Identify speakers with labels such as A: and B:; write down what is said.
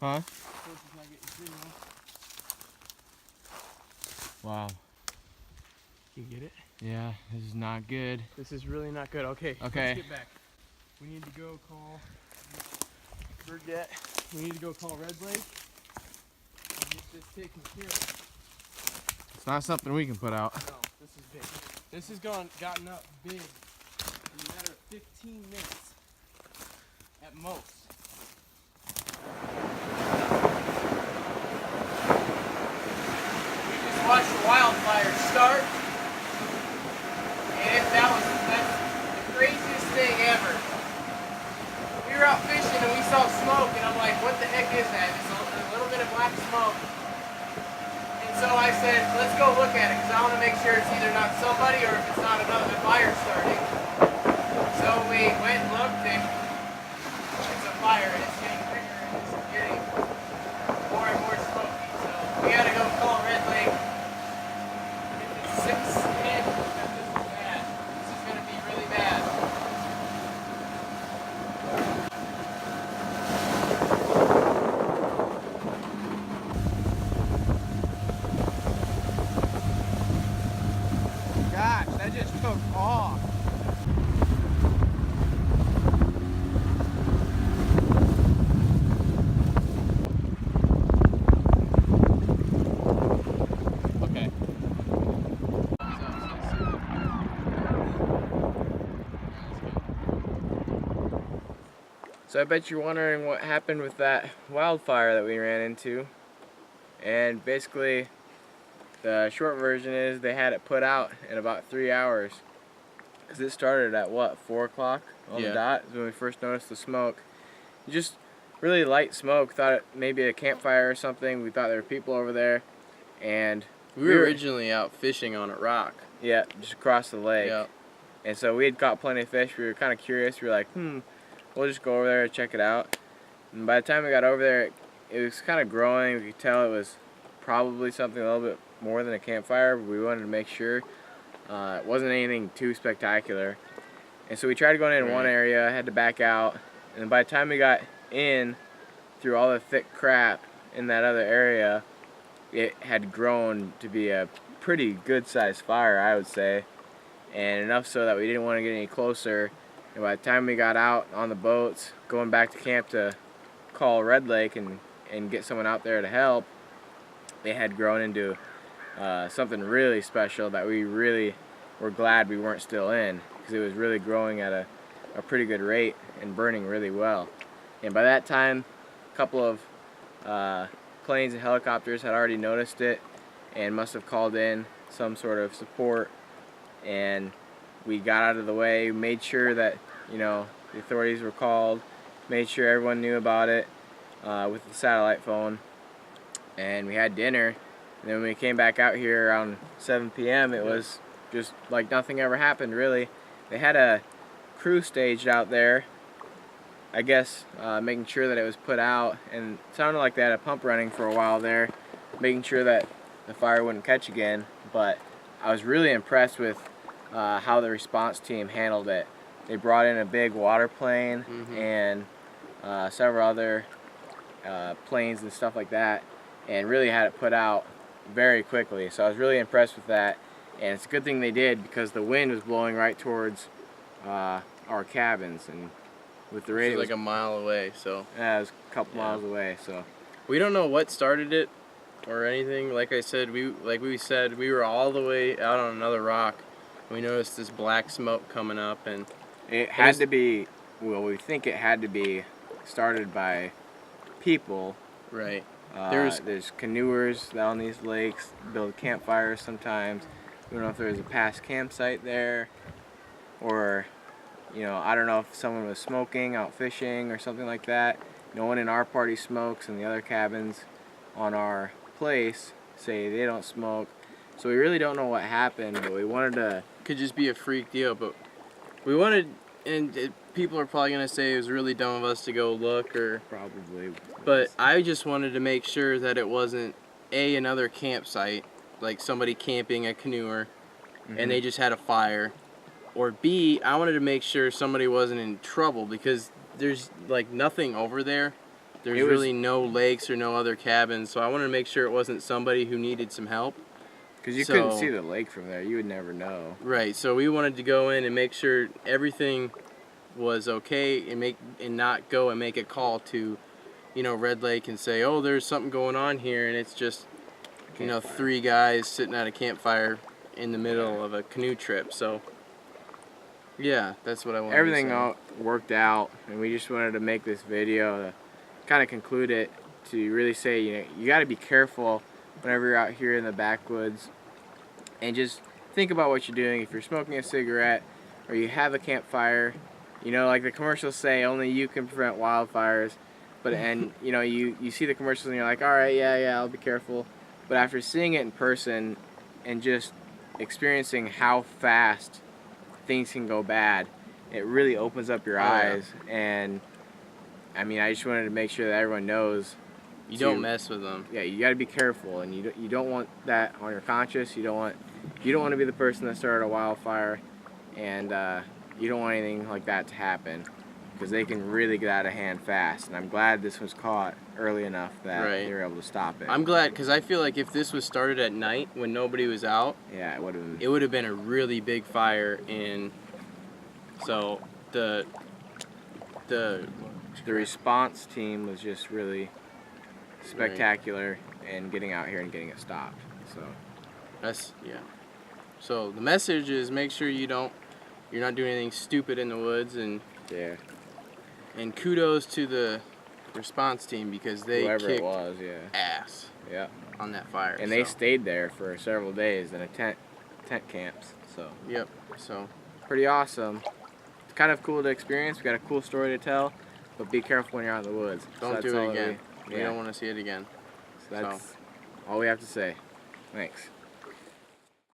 A: Huh? Wow.
B: Can you get it?
A: Yeah, this is not good.
B: This is really not good. Okay.
A: Okay.
B: Let's get back. We need to go call. Forget. We need to go call Red Lake and get this taken care of.
A: It's not something we can put out.
B: No, this is big. This has gotten up big in a matter of 15 minutes at most. We just watched the wildfire start, and that's the craziest thing ever. We were out fishing and we saw smoke, and I'm like, what the heck is that? It's a little bit of black smoke. And so I said, let's go look at it, because I want to make sure it's either not somebody or if it's not another fire starting. So we went and looked, and it's a fire, and it's getting bigger, and it's getting more and more smoky. So we got to go call Red Lake. If it's 6 in, because this is bad. This is going to be really bad.
A: Gosh, that just took off. Okay. So I bet you're wondering what happened with that wildfire that we ran into. And basically, the short version is they had it put out in about 3 hours. Because it started at what, 4 o'clock on the dot is when we first noticed the smoke. Just really light smoke, thought it maybe a campfire or something. We thought there were people over there. And
C: we were originally out fishing on a rock.
A: Yeah, just across the lake.
C: Yeah.
A: And so we had caught plenty of fish. We were kind of curious. We were like, we'll just go over there and check it out. And by the time we got over there, it was kind of growing. We could tell it was probably something a little bit more than a campfire, but we wanted to make sure it wasn't anything too spectacular. And so we tried going in one area, had to back out, and then by the time we got in through all the thick crap in that other area, it had grown to be a pretty good sized fire, I would say, and enough so that we didn't want to get any closer. And by the time we got out on the boats, going back to camp to call Red Lake and get someone out there to help, it had grown into something really special that we really were glad we weren't still in, because it was really growing at a pretty good rate and burning really well. And by that time, a couple of planes and helicopters had already noticed it and must have called in some sort of support, and we got out of the way, made sure that, you know, the authorities were called, made sure everyone knew about it with the satellite phone, and we had dinner. And then when we came back out here around 7 p.m., it was just like nothing ever happened, really. They had a crew staged out there, I guess, making sure that it was put out, and it sounded like they had a pump running for a while there, making sure that the fire wouldn't catch again. But I was really impressed with how the response team handled it. They brought in a big water plane and several other planes and stuff like that, and really had it put out very quickly. So I was really impressed with that, and it's a good thing they did, because the wind was blowing right towards our cabins, and with the radio,
C: like a mile away. So
A: yeah, it was a couple miles away. So
C: we don't know what started it or anything. Like I said, we were all the way out on another rock. We noticed this black smoke coming up, and
A: it had to be, well, we think it had to be started by people.
C: Right.
A: There's canoers on these lakes, build campfires sometimes. We don't know if there was a past campsite there, or, you know, I don't know if someone was smoking out fishing or something like that. No one in our party smokes, and the other cabins on our place say they don't smoke. So we really don't know what happened, but we wanted to...
C: Could just be a freak deal, but we wanted, and people are probably going to say it was really dumb of us to go look, or...
A: Probably.
C: But I just wanted to make sure that it wasn't, A, another campsite, like somebody camping a canoer, and they just had a fire, or B, I wanted to make sure somebody wasn't in trouble, because there's like nothing over there there's really no lakes or no other cabins, so I wanted to make sure it wasn't somebody who needed some help.
A: Because you couldn't see the lake from there. You would never know.
C: Right, so we wanted to go in and make sure everything was okay and not go and make a call to, you know, Red Lake and say, oh, there's something going on here, and it's just, you know, 3 guys sitting at a campfire in the middle of a canoe trip. So yeah, that's what I wanted
A: Everything
C: to say.
A: all worked out, and we just wanted to make this video to kind of conclude it, to really say, you know, you got to be careful whenever you're out here in the backwoods, and just think about what you're doing. If you're smoking a cigarette or you have a campfire, you know, like the commercials say, only you can prevent wildfires. But and you know, you see the commercials and you're like, all right, yeah, I'll be careful. But after seeing it in person and just experiencing how fast things can go bad, it really opens up your eyes. And I mean, I just wanted to make sure that everyone knows
C: you don't mess with them.
A: Yeah, you got to be careful, and you don't want that on your conscience. You don't want to be the person that started a wildfire, and you don't want anything like that to happen, because they can really get out of hand fast. And I'm glad this was caught early enough that they were able to stop it.
C: I'm glad, because I feel like if this was started at night when nobody was out,
A: yeah, it
C: would have been a really big fire. And so the
A: response team was just really spectacular in getting out here and getting it stopped. So
C: so the message is, make sure you're not doing anything stupid in the woods. And and kudos to the response team, because they kicked ass on that fire.
A: And they stayed there for several days in a tent camps. So
C: so
A: pretty awesome. It's kind of cool to experience. We got a cool story to tell, but be careful when you're out in the woods.
C: Don't do it again. We don't want to see it again.
A: So that's all we have to say. Thanks.